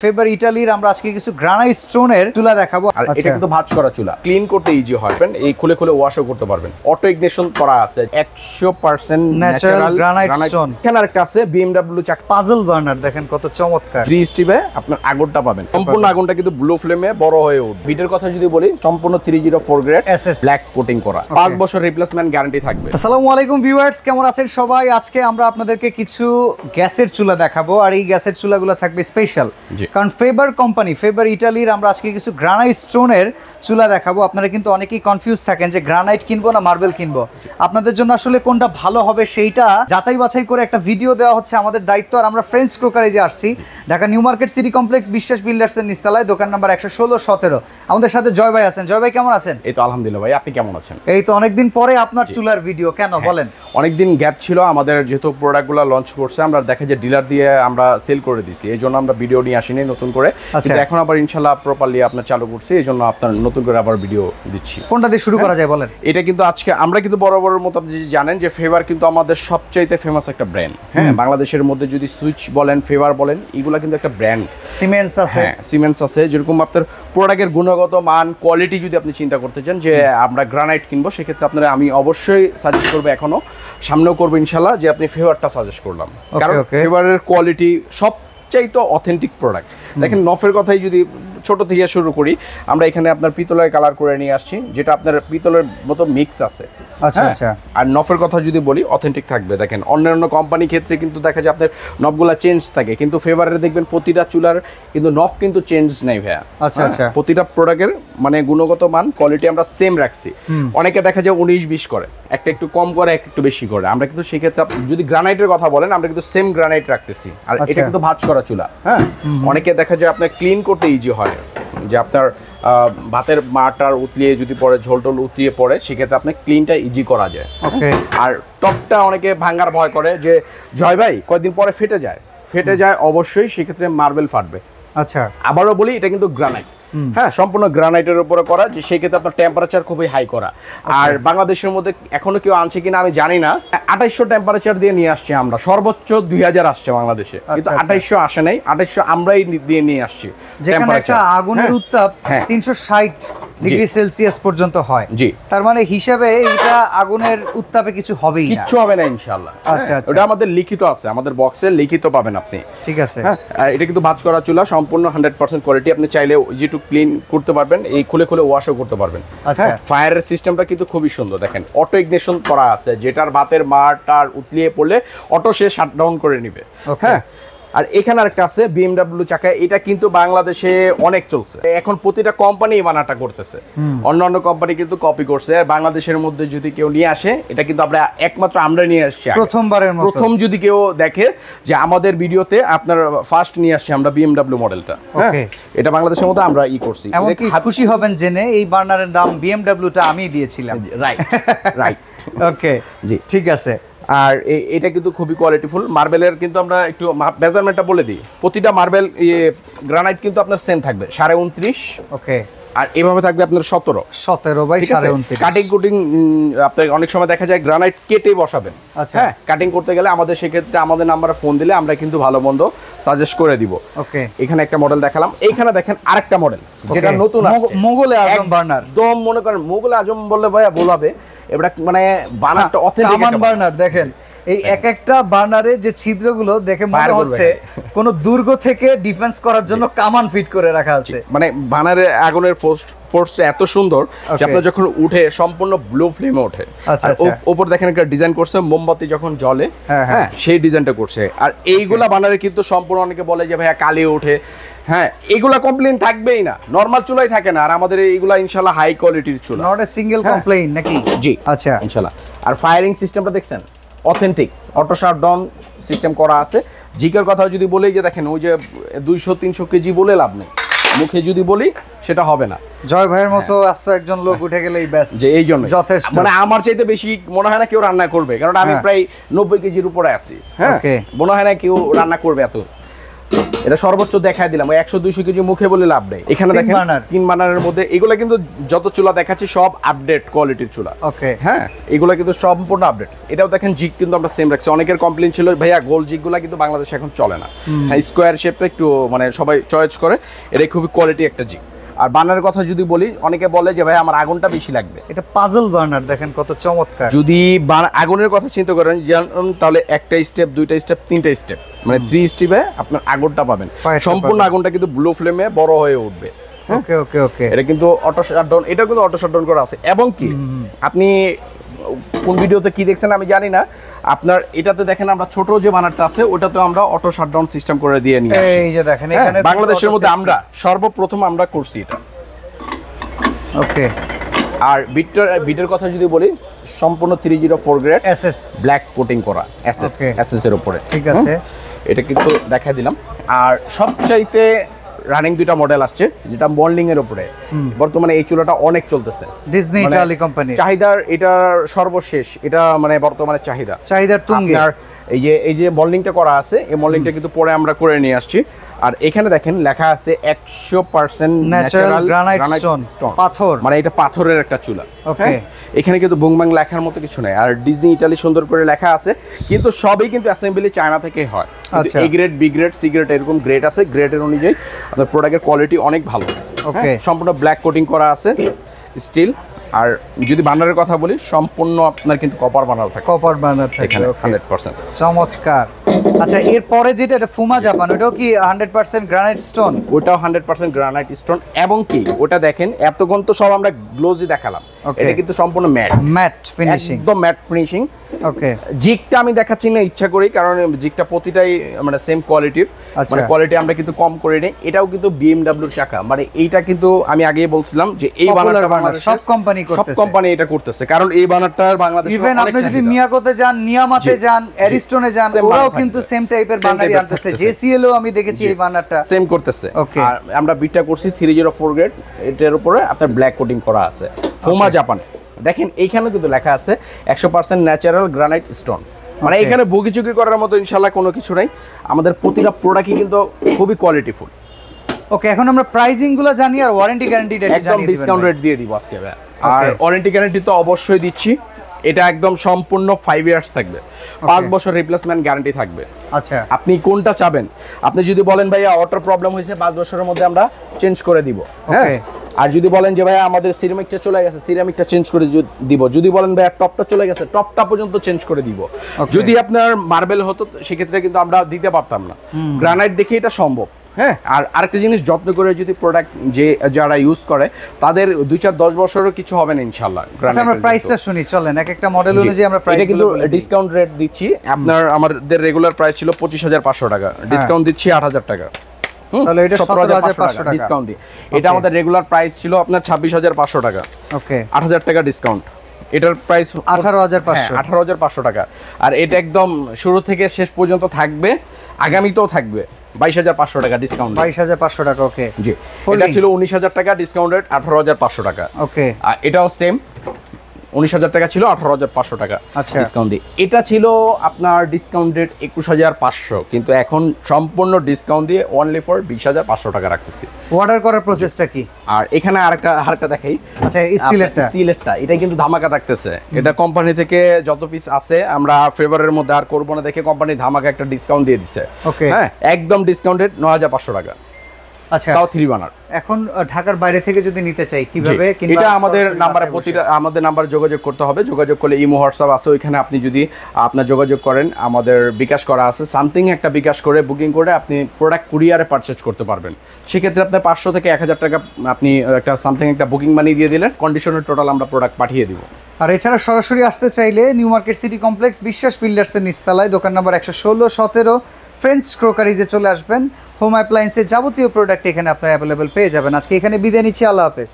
Faber ইতালির আমরা আজকে কিছু গ্রানাইট স্টোনের চুলা দেখাবো। আর এটা কিন্তু ভাঁজ করা চুলা, ক্লিন করতে ইজি হয়, এই খুলে খুলে ওয়াশও করতে পারবেন। অটো ইগনিশন করা আছে, 100% ন্যাচারাল গ্রানাইট স্টোন। এখানে আরেকটা আছে BMW চাক পাজল বার্নার, দেখেন কত চমৎকার। 3 স্টিপে আপনার আগুনটা পাবেন, সম্পূর্ণ আগুনটা কিন্তু ব্লু ফ্লেমে বড় হয়ে উঠবে। বিটের কথা যদি বলি, সম্পূর্ণ 304 গ্রেড SS ব্ল্যাক কোটিং করা, 5 বছর রিপ্লেসমেন্ট গ্যারান্টি থাকবে। আসসালামু আলাইকুম ভিউয়ার্স, কেমন আছেন সবাই? আজকে আমরা আপনাদেরকে কিছু গ্যাসের চুলা দেখাবো, আর এই গ্যাসের চুলাগুলো থাকবে স্পেশাল, কারণ ফেবার কোম্পানি, ফেবার ইতালির আমরা আজকে কিছু গ্রানাইট স্টোনের চুলা দেখাবো। আপনারা কিন্তু অনেকেই কনফিউজ থাকেন যে গ্রানাইট কিনবো না মার্বেল কিনবো। আপনাদের জন্য আসলে কোনটা ভালো হবে সেইটা যাচাই বাছাই করে একটা ভিডিও দেওয়া হচ্ছে আমাদের দায়িত্ব। আর আমরা ফ্রেন্ডস ক্রোকারেজে আসছি, Dhaka new market city complex, বিশ্বাস বিল্ডার্সের নিচতলায়, দোকান নাম্বার 116-17। আমাদের সাথে জয় ভাই আছেন। জয় ভাই কেমন আছেন? এই তো আলহামদুলিল্লাহ ভাই, আপনি কেমন আছেন? এই তো অনেকদিন পরে আপনার চুলার ভিডিও, কেন বলেন? অনেকদিন গ্যাপ ছিল আমাদের, যেহেতু প্রোডাক্টগুলো লঞ্চ করছে, আমরা দেখা যায় ডিলার দিয়ে আমরা সেল করে দিছি, এই জন্য আমরা ভিডিও নিয়ে আসিনি নতুন করে। কিন্তু এখন আবার ইনশাআল্লাহ প্রপারলি আপনার চালু করছি, এই জন্য আপনার নতুন করে আবার ভিডিও দিচ্ছি। কোনটা দিয়ে শুরু করা যায় বলেন? এটা কিন্তু আজকে আমরা কিন্তু বরাবরের মতো জানেন যে ফেভার কিন্তু আমাদের সবচাইতে ফেমাস একটা ব্র্যান্ড। হ্যাঁ, বাংলাদেশের মধ্যে যদি সুইচ বলেন, ফেভার বলেন, এগুলা কিন্তু একটা ব্র্যান্ড। সিমেন্স আছে, হ্যাঁ সিমেন্স আছে। যেরকম আপনার প্রোডাক্টের গুণগত মান, কোয়ালিটি যদি আপনি চিন্তা করতে চান যে আমরা গ্রানাইট কিনবো, সেক্ষেত্রে আপনারা, আমি অবশ্যই সাজেস্ট করবো, এখনো সামনেও করবো ইনশাল্লাহ, যে আপনি ফেভারটা সাজেস্ট করলাম। কারণ ফেভারের কোয়ালিটি সবচাইতে অথেন্টিক প্রোডাক্ট। দেখেন, নফের কথাই যদি ছোট থেকে শুরু করি, আমরা এখানে আপনার পিতলের কালার করে নিয়ে আসছি, যেটা আপনার পিতলের মতো মিক্স আছে। আচ্ছা আচ্ছা। আর নফের কথা যদি বলি, অথেন্টিক থাকবে। দেখেন, অন্যান্য কোম্পানির ক্ষেত্রে কিন্তু দেখা যায় আপনার নফগুলা চেঞ্জ থাকে, কিন্তু ফেভারের দেখবেন প্রতিটা চুলার কিন্তু নফ কিন্তু চেঞ্জ নেই ভাইয়া। আচ্ছা আচ্ছা। প্রতিটা প্রোডাক্টের মানে গুণগত মান, কোয়ালিটি আমরা সেম রাখছি। অনেকে দেখা যায় 19-20 করে, একটা একটু কম করে, একটা একটু বেশি করে। আমরা কিন্তু সেই ক্ষেত্রে যদি গ্রানাইটের কথা বলেন, আমরা কিন্তু সেম গ্রানাইট রাখতেছি। আর এটা কিন্তু ভাঁজ করা চুলা। হ্যাঁ, অনেকে দেখা যায় আপনার ক্লিন করতে ইজি হয়, যে আপনার ভাতের মাটার উতলিয়ে যদি পরে, ঝোল টোল উতলিয়ে পড়ে, সেক্ষেত্রে আপনার ক্লিনটা ইজি করা যায়। আর টপটা অনেকে ভাঙার ভয় করে যে জয় ভাই কয়েকদিন পরে ফেটে যায়, অবশ্যই সেক্ষেত্রে মার্বেল ফাটবে। আচ্ছা, আবারও বলি, এটা কিন্তু গ্রানাইট। হ্যাঁ, সম্পূর্ণ গ্রানাইটের উপরে করা, যে সেই ক্ষেত্রে আপনার টেম্পারেচার খুবই হাই করা। আর বাংলাদেশের মধ্যে এখনো কেউ আনছে কিনা আমি জানি না, 2800 টেম্পারেচার দিয়ে নিয়ে আসছি আমরা। সর্বোচ্চ 2000 আসছে বাংলাদেশে, কিন্তু 2800 আসে নাই, 2800 আমরাই দিয়ে নিয়ে আসছি। যেখানে একটা আগুনের উত্তাপ 360 ডিগ্রি সেলসিয়াস পর্যন্ত হয়, জি, তার মানে হিসাবে এটা আগুনের উত্তাপে কিছু হবেই না, কিচ্ছু হবে না ইনশাআল্লাহ। আচ্ছা আচ্ছা, ওটা আমাদের লিখিত আছে, আমাদের বক্সে লিখিত পাবেন আপনি। ঠিক আছে। হ্যাঁ, আর এটা কিন্তু ভাঁজ করা চুলা, সম্পূর্ণ 100% কোয়ালিটি। আপনি চাইলে যেটুকু ক্লিন করতে পারবেন, এই খুলে খুলে ওয়াশও করতে পারবেন। আচ্ছা, ফায়ারের সিস্টেমটা কিন্তু খুবই সুন্দর। দেখেন, অটো ইগনিশন করা আছে, যেটার ভাতের মারটার উতলিয়ে পড়লে অটো সে শাটডাউন করে নিবে। হ্যাঁ, আর এখানে আরেকটা আছে BMW চাকা, এটা কিন্তু বাংলাদেশে অনেক চলছে, এখন প্রতিটা কোম্পানি বানাটা করতেছে। অন্যান্য কোম্পানি কিন্তু কপি করছে, আর বাংলাদেশের মধ্যে যদি কেউ নিয়ে আসে, এটা কিন্তু আমরা একমাত্র আমরা নিয়ে আসছি প্রথমবারের মতো। প্রথম যদি কেউ দেখে যে আমাদের ভিডিওতে আপনার ফার্স্ট নিয়ে আসছি আমরা BMW মডেলটা, এটা বাংলাদেশের মধ্যে আমরা করছি। এমনকি খুশি হবেন জেনে এই বার্নারের দাম BMW-টা আমি দিয়েছিলাম। Right right. ওকে, জি, ঠিক আছে। আর এটা কিন্তু খুবই কোয়ালিটিফুল। মার্বেলের কিন্তু আমরা একটু মেজারমেন্টটা বলে দিই, প্রতিটা মার্বেল গ্রানাইট কিন্তু আপনার সেম থাকবে 29.5। ওকে, আর এভাবে থাকবে আপনার 17 বাই 29.5। কাটিং কুটিং আপনার অনেক সময় দেখা যায় গ্রানাইট কেটে বসাবেন। হ্যাঁ, কাটিং করতে গেলে আমাদের সেক্ষেত্রে আমাদের নাম্বারে ফোন দিলে আমরা কিন্তু ভালো মন্দ সাজেস্ট করে দিব। ওকে, এখানে একটা মডেল দেখালাম, এইখানে দেখেন আরেকটা মডেল, যেটা নতুন মোগলে আজম বার্নার। একদম মনে করেন মোগলে আজম বললে ভাইয়া বলাবে, এটা মানে বার্নারটা অথেন্টিক বার্নার। দেখেন এই এক একটা বার্নারে যে ছিদ্রগুলো দেখে মনে হচ্ছে কোন দুর্গ থেকে ডিফেন্স করার জন্য কামান ফিট করে রাখা আছে। মানে বার্নারের আগুনের ফোর্সটা এত সুন্দর যে আপনার যখন উঠে সম্পূর্ণ ব্লু ফ্লেমে ওঠে। আর উপর দেখেন একটা ডিজাইন করছে, মোমবাতি যখন জ্বলে, হ্যাঁ সেই ডিজাইনটা করছে। আর এইগুলা বার্নারে কিন্তু সম্পূর্ণ, অনেকে বলে যে ভাইয়া কালি ওঠে, হ্যাঁ এগুলা কমপ্লেইন থাকবেই না, নরমাল চুলাই থাকে না। আর আমাদের এইগুলা ইনশাআল্লাহ হাই কোয়ালিটির চুলা, নট এ সিঙ্গেল কমপ্লেইন নাকি? জি, আচ্ছা ইনশাআল্লাহ। আর ফায়ারিং সিস্টেমটা দেখছেন অথেন্টিক, অটো শাটডাউন সিস্টেম করা আছে। জিকের কথা যদি বলি, যে দেখেন ওই যে 200-300 কেজি বলে লাভ নেই, মুখে যদি বলি সেটা হবে না। জয় ভাইয়ের মতো আস্ত একজন লোক উঠে গেলেই ব্যাস, যে এই জন্য যথেষ্ট। মানে আমার চাইতে বেশি মনে হয় না কেউ রান্না করবে, কারণ আমি প্রায় 90 কেজির উপরে আছি। হ্যাঁ, মনে হয় না কেউ রান্না করবে এত। এটা সর্বোচ্চ দেখায় দিলাম, ওই 100-200 কেজি মুখে বলে লাভ নেই। এখানে দেখেন 3 বার্নারের মধ্যে এগুলা কিন্তু যত চুলা দেখাচ্ছি সব আপডেট কোয়ালিটির চুলা। ওকে, হ্যাঁ, এগুলা কিন্তু সম্পূর্ণ আপডেট। এটাও দেখেন জিগ কিন্তু আমরা সেম রাখছি। অনেকের কমপ্লেইন ছিল ভাইয়া গোল জিগগুলা কিন্তু বাংলাদেশে এখন চলে না, হ্যাঁ স্কোয়ার শেপটা একটু মানে সবাই চয়েস করে, এটা খুবই কোয়ালিটি একটা জিগ। আর বার্নারের কথা যদি বলি, অনেকে বলে যে ভাই আমার আগুনটা বেশি লাগবে, এটা পাজল বার্নার দেখেন কত চমৎকার। যদি আগুনের কথা চিন্তা করেন তাহলে একটা স্টেপ, দুইটা স্টেপ, তিনটা স্টেপ, মানে 3 স্টেপে আপনার আগুনটা পাবেন। সম্পূর্ণ আগুনটা কিন্তু ব্লু ফ্লেমে বড় হয়ে উঠবে। ওকে ওকে ওকে, এটা কিন্তু অটো শাটডাউন, এটা কিন্তু অটো শাটডাউন করা আছে। এবং কি আপনি কোন ভিডিওতে কি দেখছেন আমি জানি না, আপনার এটাতে দেখেন আমরা ছোট যে বার্নারটা আছে ওটাতে আমরা অটো শাটডাউন সিস্টেম করে দিয়ে নিয়ে আসি। এই যে দেখেন এখানে বাংলাদেশের মধ্যে আমরা সর্বপ্রথম আমরা করছি এটা। ওকে, আর বিটের কথা যদি বলি, সম্পূর্ণ 304 গ্রেড এসএস ব্ল্যাক কোটিং করা, এসএস এর উপরে। ঠিক আছে, এটা কিন্তু দেখাই দিলাম। আর সবচাইতে রানিং দুইটা মডেল আসছে, যেটা মল্ডিং এর উপরে বর্তমানে এই চুলাটা অনেক চলতেছে। ডিজনি ইতালি কোম্পানি চাহিদার, এটা সর্বশেষ, এটা মানে বর্তমানে চাহিদার তুঙ্গে। এই যে মল্ডিংটা করা আছে, এই মল্ডিংটা কিন্তু পরে আমরা করে নিয়ে আসছি। আর এখানে দেখেন লেখা আছে 100% ন্যাচারাল গ্রানাইট স্টোন, পাথর, মানে এটা পাথরের একটা চুলা। ওকে, এখানে কিন্তু বুংবাং লেখার মতো কিছু নাই। আর ডিজনি ইতালি সুন্দর করে লেখা আছে, কিন্তু সবই কিন্তু অ্যাসেম্বলি চায়না থেকে হয়। আচ্ছা, A grade, B grade, C grade এরকম গ্রেড আছে। গ্রেডের অনুযায়ী আপনার প্রোডাক্টের কোয়ালিটি অনেক ভালো। ওকে, সম্পূর্ণ ব্ল্যাক কোটিং করা আছে স্টিল। আর যদি বার্নারের কথা বলি, সম্পূর্ণ আপনার কিন্তু কপার বার্নার থাকে, কপার বার্নার থাকে এখানে 100%। চমৎকার। আচ্ছা, এরপরে যেটা এটা ফুমা জাপান, ওটাও কি 100% গ্রানাইট স্টোন? ওটাও 100% গ্রানাইট স্টোন। এবং কি ওটা দেখেন এতক্ষণ তো সব আমরা গ্লোজি দেখালাম, এটা কিন্তু সম্পূর্ণ ম্যাট ফিনিশিং, একদম ম্যাট ফিনিশিং। ওকে, জিগটা আমি দেখাচ্ছি না ইচ্ছা করি, কারণ জিগটা প্রতিটাই মানে সেম কোয়ালিটির, মানে কোয়ালিটি আমরা কিন্তু কম করে নেই। এটাও কিন্তু বিএমডব্লিউর চাকা, মানে এইটা কিন্তু আমি আগেই বলছিলাম যে এই বানারটা সব কোম্পানি এটা করতেছে, কারণ এই বানারটার বাংলাদেশে ইভেন আপনি যদি মিয়াকোতে যান, নিয়ামাতে যান, অ্যারিস্টনে যান, ওরাও কিন্তু সেম টাইপের বানারই আনতেছে। জেসিএলও আমি দেখেছি এই বানারটা সেম করতেছে। আর আমরা বিটটা করছি 304 গ্রেড, এটার উপরে আপনার ব্ল্যাক কোটিং করা আছে, ফুমা জাপান। দেখেন এইখানে কিন্তু লেখা আছে 100% ন্যাচারাল গ্রানাইট স্টোন, মানে এখানে বগিচুকি করার মতো ইনশাআল্লাহ কোনো কিছু নাই। আমাদের প্রতিটা প্রোডাক্টই কিন্তু খুবই কোয়ালিটিফুল। ওকে, এখন আমরা প্রাইসিং গুলো জানি আর ওয়ারেন্টি গ্যারান্টি একদম ডিসকাউন্ট রেট দিয়ে দিব আজকে। আর ওয়ারেন্টি গ্যারান্টি তো অবশ্যই দিচ্ছি, এটা একদম সম্পূর্ণ 5 ইয়ার্স থাকবে, 5 বছর রিপ্লেসমেন্ট গ্যারান্টি থাকবে। আচ্ছা, আপনি আপনি কোনটা চাবেন? আপনি যদি বলেন ভাইয়া অটো প্রবলেম হয়েছে, 5 বছরের মধ্যে আমরা চেঞ্জ করে দিব। হ্যাঁ, আর যদি বলেন যে ভাইয়া আমাদের সিরামিকটা চলে গেছে, সিরামিকটা চেঞ্জ করে দিব। যদি বলেন ভাইয়া টপটা চলে গেছে, টপটা পর্যন্ত চেঞ্জ করে দিব। যদি আপনার মার্বেল হতো সেক্ষেত্রে কিন্তু আমরা দিতে পারতাম না। গ্রানাইট দেখে এটা সম্ভব। হ্যাঁ, আর আরেকটা জিনিস, যত্ন করে যদি প্রোডাক্ট যারা ইউজ করে তাদের 2-4-10 বছরেরও কিছু হবে না ইনশাআল্লাহ। আচ্ছা, আমরা প্রাইসটা শুনি, চলেন এক একটা মডেল অনুযায়ী আমরা প্রাইস কিন্তু ডিসকাউন্ট রেট দিচ্ছি। আপনার আমাদের রেগুলার প্রাইস ছিল 25,500 টাকা, ডিসকাউন্ট দিচ্ছি 8,000 টাকা। তাহলে এটা 17,500 টাকা ডিসকাউন্ট দিই। এটা আমাদের রেগুলার প্রাইস ছিল আপনার 26,500 টাকা। ওকে, 8,000 টাকা ডিসকাউন্ট। এটার প্রাইস 18,500 টাকা। আর এটা একদম শুরু থেকে শেষ পর্যন্ত থাকবে, আগামীতেও থাকবে 22,500 টাকা ডিসকাউন্ট। 22,500 টাকা। ওকে, জি, এটা ছিল 19,000 টাকা, ডিসকাউন্ট রেট 18,500 টাকা। ওকে, আর এটাও সেম 19,000 টাকা ছিল, 18,500 টাকা ডিসকাউন্ট দিয়ে। এটা ছিল আপনার ডিসকাউন্ট রেট 21,500, কিন্তু এখন সম্পূর্ণ ডিসকাউন্ট দিয়ে অনলি ফর 20,500 টাকা রাখতেছি। অর্ডার করার প্রসেসটা কি? আর এখানে আরেকটা দেখাই। আচ্ছা, স্টিলেরটা এটা কিন্তু ধামাকা থাকতেছে। এটা কোম্পানি থেকে যত পিস আছে আমরা ফেভারের মধ্যে আর করবো না দেখে কোম্পানি ধামাকা একটা ডিসকাউন্ট দিয়ে দিছে। হ্যাঁ, একদম ডিসকাউন্ট রেট 9,500 টাকা। আচ্ছা, তাও 3 বানার। এখন ঢাকার বাইরে থেকে যদি নিতে চাই কিভাবে? এটা আমাদের নাম্বারে আমাদের নাম্বারে যোগাযোগ করতে হবে। যোগাযোগ করলে ইমো হোয়াটসঅ্যাপ আছে, ওইখানে আপনি যদি আপনার যোগাযোগ করেন, আমাদের বিকাশ করা আছে, সামথিং একটা বিকাশ করে বুকিং করে আপনি প্রোডাক্ট কুরিয়ারে পারচেজ করতে পারবেন। সেক্ষেত্রে আপনার 500 থেকে 1,000 টাকা আপনি একটা সামথিং একটা বুকিং মানি দিয়ে দিলেন, কন্ডিশনের টোটাল আমরা প্রোডাক্ট পাঠিয়ে দিব। আর এছাড়া সরাসরি আসতে চাইলে নিউ মার্কেট সিটি কমপ্লেক্স বিশ্বাস বিল্ডার্সের নিচতলায় দোকান নাম্বার 116, 17 ফ্রেন্ডস ক্রোকারিজে চলে আসবেন। হোম অ্যাপ্লায়েন্সের যাবতীয় প্রোডাক্ট এখানে আপনারা অ্যাভেলেবেল পেয়ে যাবেন। আজকে এখানে বিদায় নিচ্ছি, আল্লাহ হাফেজ।